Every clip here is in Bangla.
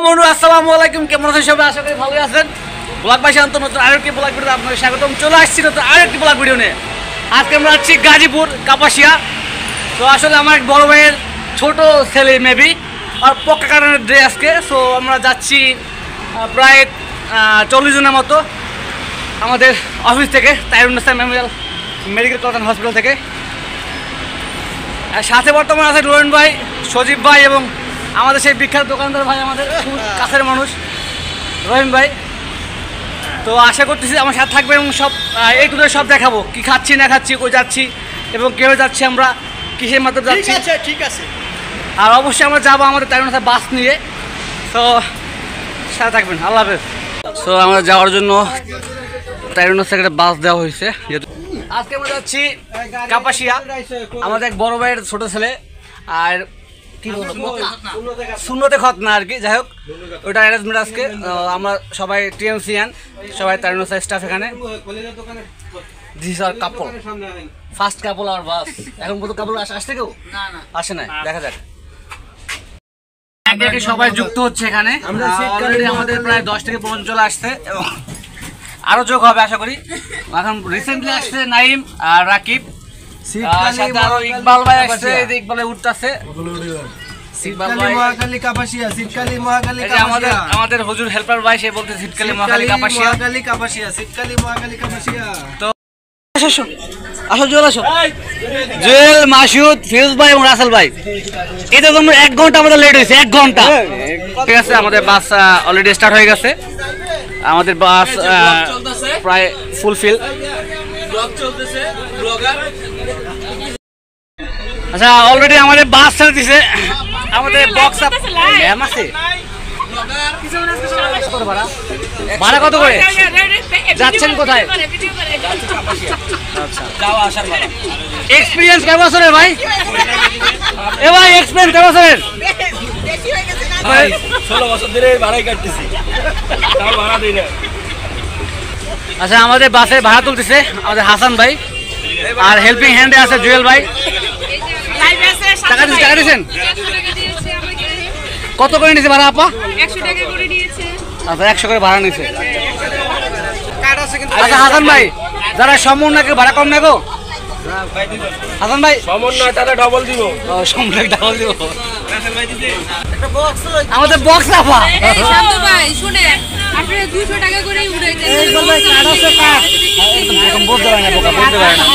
বন্ধু আসসালামু আলাইকুম, কেমন আছেন সবাই? আশা করি ভালোই আছেন। ব্লগ বাই শান্ত নতুন আরেকটি ব্লগ ভিডিওতে আপনাদের স্বাগতম। চলে আসছি নতুন আরেকটি ব্লগ ভিডিও নিয়ে। আজকে আমরা যাচ্ছি গাজীপুর কাপাসিয়া। তো আসলে আমার এক বড় ভাইয়ের ছোট ছেলে মেবি আর পক্কা কারণের ডে আজকে। সো আমরা যাচ্ছি প্রায় 40 জনের মতো আমাদের অফিস থেকে, তাইরুন্নেসা মেমোরিয়াল মেডিকেল কলেজ হসপিটাল থেকে। আর সাথে বর্তমানে আছে রোহন ভাই, সজীব ভাই এবং আমাদের সেই বিখ্যাত দোকানদার ভাই, আমাদের খুব কাছের মানুষ রহিম ভাই। তো আশা করতেছি আমার সাথে থাকবে এবং সব এই টু সব দেখাবো, কি খাচ্ছি না খাচ্ছি, কই যাচ্ছি এবং কীভাবে যাচ্ছি, আমরা কিসের মাধ্যমে যাচ্ছি। ঠিক আছে। আর অবশ্যই আমরা যাবো আমাদের তাইরুন্নেসা বাস নিয়ে। তো সাথে থাকবেন, আল্লাহ হাফেজ। সো আমরা যাওয়ার জন্য তাইরুন্নেসা একটা বাস দেওয়া হয়েছে। যেহেতু আজকে আমরা যাচ্ছি কাপাসিয়া, আমাদের এক বড় ভাইয়ের ছোটো ছেলে আর কি শূন্যতে খতনা আর কি, যাই হোক ওইটা অ্যারেঞ্জমেন্ট আজকে। আমরা সবাই টিএমসিয়ান, সবাই তাইরুন্নেসা স্টাফ এখানে। জি স্যার, কাপল ফার্স্ট কাপল আর বাস। এখন কত কাপল আসছে, কেউ আসে নাই, দেখা যাক। একে একে সবাই যুক্ত হচ্ছে এখানে। অলরেডি আমাদের প্রায় 10 থেকে 15 চলে আসছে এবং আরো যোগ হবে আশা করি। এখন রিসেন্টলি আসছে নাইম আর রাকিব, সাথে আরো ইকবাল ভাই আসছে, ইকবালে উঠতেছে। আমাদের হুজুর হেল্পার ভাই, সে বলতে শীতকালী মহাকালী কাপাসিয়া। তো আসো জুয়েল, আসো জুয়েল, মাসুদ, ফিরোজ ভাই এবং রাসেল ভাই। এদের জন্য 1 ঘন্টা আমাদের লেট হয়েছে, 1 ঘন্টা। ঠিক আছে, আমাদের বাস অলরেডি স্টার্ট হয়ে গেছে। আমাদের বাস প্রায় ফুলফিল। আচ্ছা, অলরেডি আমাদের বাস ছেড়ে দিছে। আমাদের বক্স আপ ম্যাম আছে, ভাড়া কত করে? যাচ্ছেন কোথায়? এক্সপিরিয়েন্স কেমন বছরের ভাই? এ ভাই এক্সপিরিয়েন্স কেমন বছরের? 16 বছর ধরে ভাড়াই কাটতেছি, তাও ভাড়া দেই না। আচ্ছা, আমাদের বাসের ভাড়া তুলতেছে আমাদের হাসান ভাই, আর হেল্পিং হ্যান্ডে আছে জুয়েল ভাই। টাকা দিয়েছেন? কত করে নিয়েছে ভাড়া আপা? 100 টাকা করে নিয়েছে। আচ্ছা, 100 করে ভাড়া নিয়েছে। আচ্ছা হাসান ভাই, যারা সমন্বয়কে ভাড়া কম নেবো? হাসান ভাই সমন্বয় তাহলে ডবল দিব। সমন্বয় ডাবল দিব। আমাদের বক্স আপা শান্ত ভাই শুনে, আপনি 200 টাকা করেই উড়াইতেন। এখন বলতে পারে না, বোকা বলতে পারে না।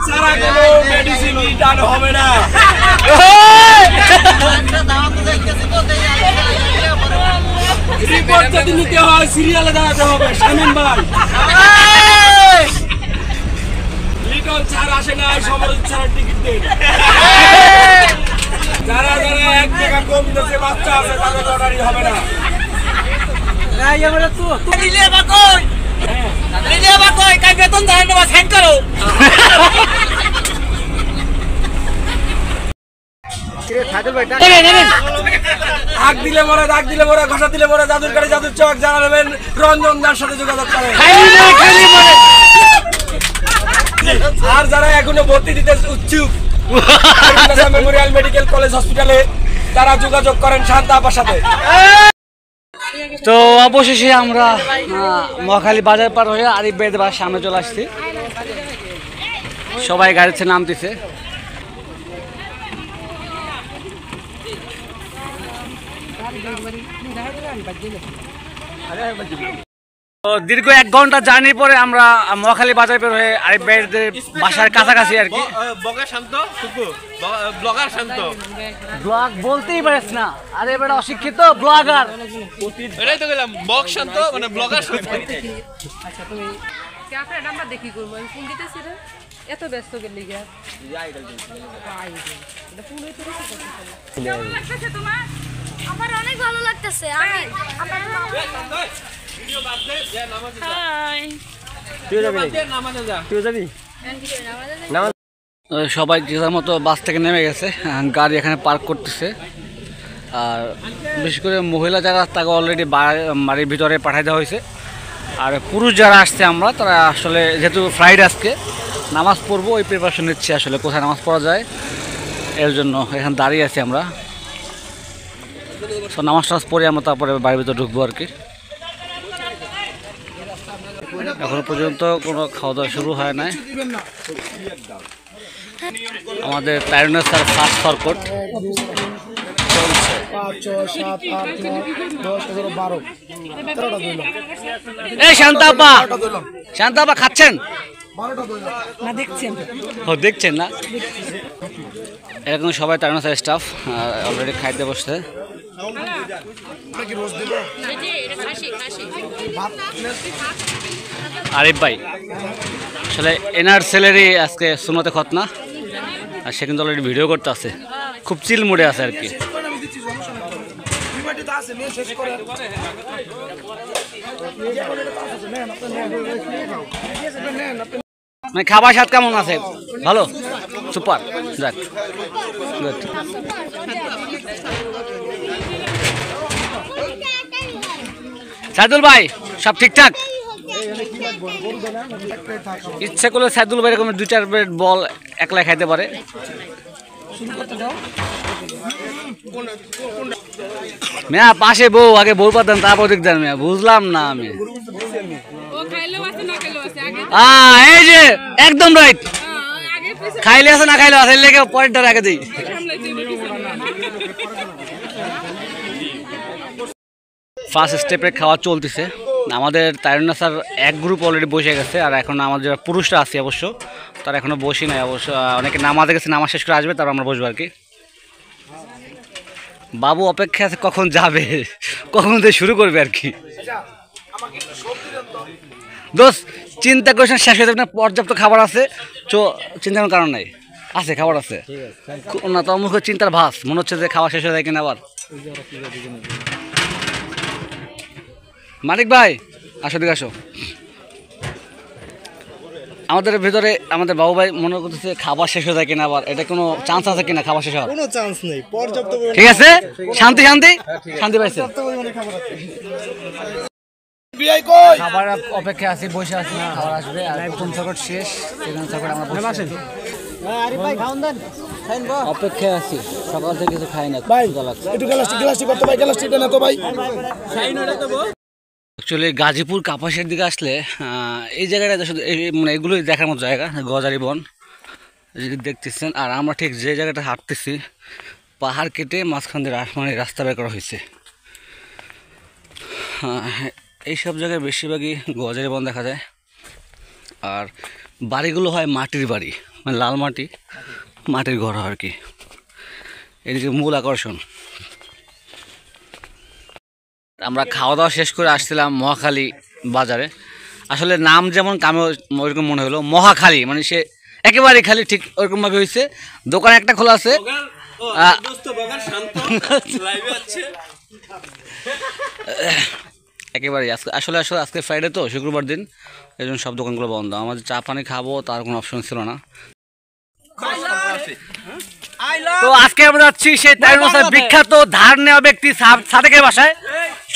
সারা কোনো মেডিসিন রিটার্ন হবে না। রিপোর্ট যদি নিতে হয় সিরিয়ালে দাঁড়াতে হবে। শামিম ভাই লিটন স্যার আসে না, সমরজিৎ স্যার টিকিট দেন। যারা যারা 1 টাকা কম দিতে বাচ্চা আছে তাদের লটারি হবে না। ডাক দিলে মরে, ঘষা দিলে মরে, জাদুর কারে জাদুর চক, যারা নেবেন রঞ্জন দার সাথে যোগাযোগ করেন। আর যারা এখনো ভর্তি দিতে উৎসুক মেমোরিয়াল মেডিকেল কলেজ হসপিটালে, তারা যোগাযোগ করেন শান্তা আপার সাথে। তো অবশেষে আমরা মহাখালী বাজার পার হয়ে আরিফ ভাইয়ের বাসার সামনে চলে আসছি। সবাই গাড়িতে নামতেছে। দীর্ঘ 1 ঘন্টা জার্নির পরে আমরা মহাখালী বাজার বের হয়ে আরিফ ভাইয়ের বাসার কাছাকাছি আর কি। ব্লগ বলতেই পারিস না, আরে এবার অশিক্ষিত ব্লগার। এটাই তো গেলাম, বক শান্ত মানে ব্লগার শান্ত। আচ্ছা তুমি আপনার নাম্বার দেখি করবো, আমি ফোন দিতেছি রে, এত ব্যস্ত গেলি গা। এটা ফোন হইতে রেখে করতে কেমন লাগতেছে তোমার? আমার অনেক ভালো লাগতেছে। আমি আমার ভিডিও বাদ দে, যা নামাজে যা। হাই তুই যাবি? নামাজে যা। তুই যাবি? সবাই যে মতো বাস থেকে নেমে গেছে, গাড়ি এখানে পার্ক করতেছে। আর বিশেষ করে মহিলা যারা, তাকে অলরেডি বাড়ির ভিতরে পাঠিয়ে দেওয়া হয়েছে। আর পুরুষ যারা আসছে আমরা, তারা আসলে যেহেতু ফ্রাইডে আজকে নামাজ পড়বো, ওই প্রিপারেশন নিচ্ছি আসলে কোথায় নামাজ পড়া যায়, এর জন্য এখানে দাঁড়িয়ে আছি আমরা। সো নামাজ টামাজ পড়ে আমরা তারপরে বাড়ির ভিতরে ঢুকবো আর কি। এখনো পর্যন্ত কোনো খাওয়া দাওয়া শুরু হয় নাই। আমাদের তারুণ্যের স্যার ফার্স্ট ফরকট চলছে। 5, 6, 7, 8, 9, 10, 11, 12, 13টা দিলাম। এই শান্তাপা, শান্তাপা খাচ্ছেন? 12টা দিলাম। না দেখছেন ও দেখছেন না? এরকম সবাই তারুণ্য স্যার স্টাফ অলরেডি খাইতে বসছে। আরিফ ভাই আসলে এনার ছেলেরই আজকে সুন্নতে খতনা, আর সে কিন্তু অলরেডি ভিডিও করতে আছে, খুব চিল মুডে আছে আর কি। মানে খাবার স্বাদ কেমন আছে? ভালো, সুপার, যাক গুড। সাইদুল ভাই সব ঠিকঠাক? ইচ্ছে করলে সাইদুল ভাই এরকম 2-4 প্লেট বল একলা খাইতে পারে। মেয়া পাশে বউ, আগে বউ পাতেন তারপর দেখতেন মেয়া, বুঝলাম না আমি। এই যে একদম রাইট, খাইলে আছে না খাইলে আছে, লেগে পরেরটার আগে দিই। ফার্স্ট স্টেপে খাওয়া চলতেছে। আমাদের তারুণ্য স্যার এক গ্রুপ অলরেডি বসে গেছে, আর এখন আমাদের যারা পুরুষরা আছে অবশ্য তারা এখনো বসি নাই অবশ্য, অনেকে নামাজে গেছে, নামাজ শেষ করে আসবে, তারপর আমরা বসবো আর কি। বাবু অপেক্ষা আছে কখন যাবে, কখন থেকে শুরু করবে আর কি। দোস্ত চিন্তা করছেন শেষ হয়ে যাবে না, পর্যাপ্ত খাবার আছে, চিন্তার কারণ নাই, আছে খাবার আছে না, তো মুখে চিন্তার ভাস, মনে হচ্ছে যে খাওয়া শেষ হয়ে যায় কিনা আবার। মালিক ভাই আসো, দিকে আসো। আমাদের ভিতরে আমাদের বাবু ভাই মনে করতেছে খাবার শেষ হয়ে যায় কিনা আবার, এটা কোনো চান্স আছে কিনা খাবার শেষ হওয়ার? কোনো চান্স নেই, পর্যাপ্ত পরিমাণে ঠিক আছে, শান্তি শান্তি শান্তি পাইছে। খাবার অপেক্ষা আছি, বসে আছি, খাবার আসবে, আর প্রথম চকট শেষ, সেকেন্ড চকট আমরা বসে আছি। অপেক্ষায় আছি, সকাল থেকে কিছু খাই না, ভাই ক্ষুধা লাগছে। একটু গ্লাসটি করতে ভাই, গ্লাসটিটা না তো ভাই। অ্যাকচুয়ালি গাজীপুর কাপাসের দিকে আসলে এই জায়গাটা শুধু মানে এগুলোই দেখার মতো জায়গা, গজারি বন দেখতেছেন। আর আমরা ঠিক যে জায়গাটা হাঁটতেছি, পাহাড় কেটে মাঝখান দিয়ে মানে রাস্তা বের করা হয়েছে। এইসব জায়গায় বেশিরভাগই গজারি বন দেখা যায়, আর বাড়িগুলো হয় মাটির বাড়ি, মানে লাল মাটি, মাটির ঘর আর কি, এদিকে মূল আকর্ষণ। আমরা খাওয়া দাওয়া শেষ করে আসছিলাম মহাখালী বাজারে। আসলে নাম যেমন কামে ওইরকম মনে হলো, মহাখালী মানে সে একেবারে খালি, ঠিক ওইরকমভাবে হয়েছে। দোকান একটা খোলা আছে, একেবারে আসলে আজকে ফ্রাইডে তো, শুক্রবার দিন, এই জন্য সব দোকানগুলো বন্ধ। আমাদের চা পানি খাবো তার কোনো অপশন ছিল না। তো আজকে আমরা যাচ্ছি সেই তারুণ্য স্যার বিখ্যাত ধার নেওয়া ব্যক্তি সাদেকের বাসায়।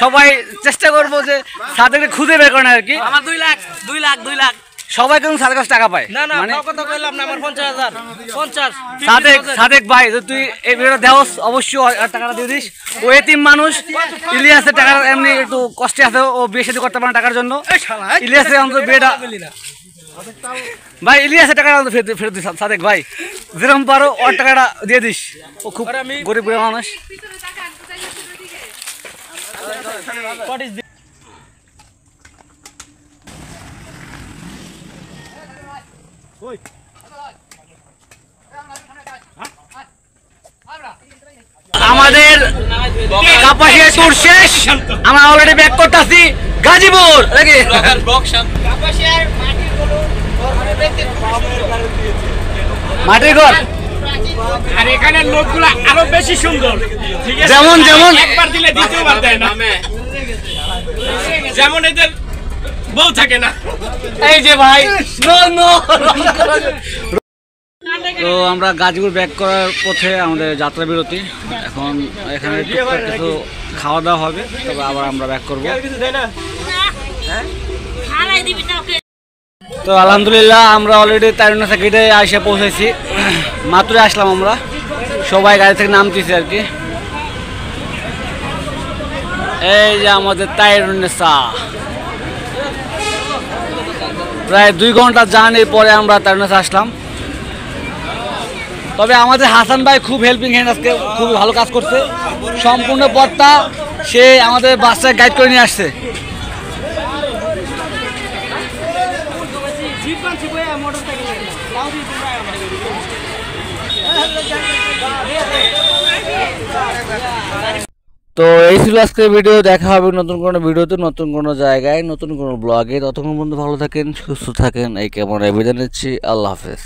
সবাই চেষ্টা করবো যে সাদেকে খুঁজে বের করেন আর কি। আমার 2 লাখ 2 লাখ 2 লাখ সবাই কিন্তু সাদেক কাছে টাকা পায়, না না মানে কথা কইলাম না, আমার 50,000 50 সাদেক ভাই তুই এই ভিডিওটা দেওস, অবশ্যই টাকাটা দিয়ে দিস। ও এতিম মানুষ, ইলিয়াসের টাকা এমনি একটু কষ্টে আছে, ও বিয়ে শাদী করতে পারে না টাকার জন্য। ইলিয়াসের অন্তত বিয়েটা ভাই, ইলিয়াসের টাকাটা ফেরত দিস সাদেক ভাই, যেরকম পারো ওর টাকাটা দিয়ে দিস, ও খুব গরিব গরিব মানুষ। আমাদের কাপাসিয়া ট্যুর শেষ, আমরা অলরেডি ব্যাক করতেছি গাজীপুর নাকি মাটির ঘর। আর এখানে লোকগুলো আরো বেশি সুন্দর, ঠিক আছে, যেমন যেমন একবার দিলে দ্বিতীয়বার দেয় না, যেমন এদের বউ থাকে না। এই যে ভাই তো আমরা গাজীপুর ব্যাক করার পথে আমাদের যাত্রা বিরতি। এখন এখানে কিছু খাওয়া দাওয়া হবে, তবে আবার আমরা ব্যাক করবো। তো আলহামদুলিল্লাহ আমরা অলরেডি তারুণ্য সার্কিটে এসে পৌঁছেছি, মাত্রই আসলাম আমরা, সবাই গাড়ি থেকে নামতেছি আর কি। এই যে আমাদের তাইরুন্নেসা, প্রায় 2 ঘন্টা জার্নির পরে আমরা তাইরুন্নেসা আসলাম। তবে আমাদের হাসান ভাই খুব হেল্পিং হ্যান্ড, আজকে খুব ভালো কাজ করছে। সম্পূর্ণ পথটা সে আমাদের বাসটায় গাইড করে নিয়ে আসছে। তো এই ছিল আজকের ভিডিও। দেখা হবে নতুন কোনো ভিডিওতে, নতুন কোনো জায়গায়, নতুন কোনো ব্লগে। ততক্ষণ পর্যন্ত ভালো থাকেন, সুস্থ থাকেন। এই ক্যামেরায় বিদায় নিচ্ছি। আল্লাহ হাফেজ।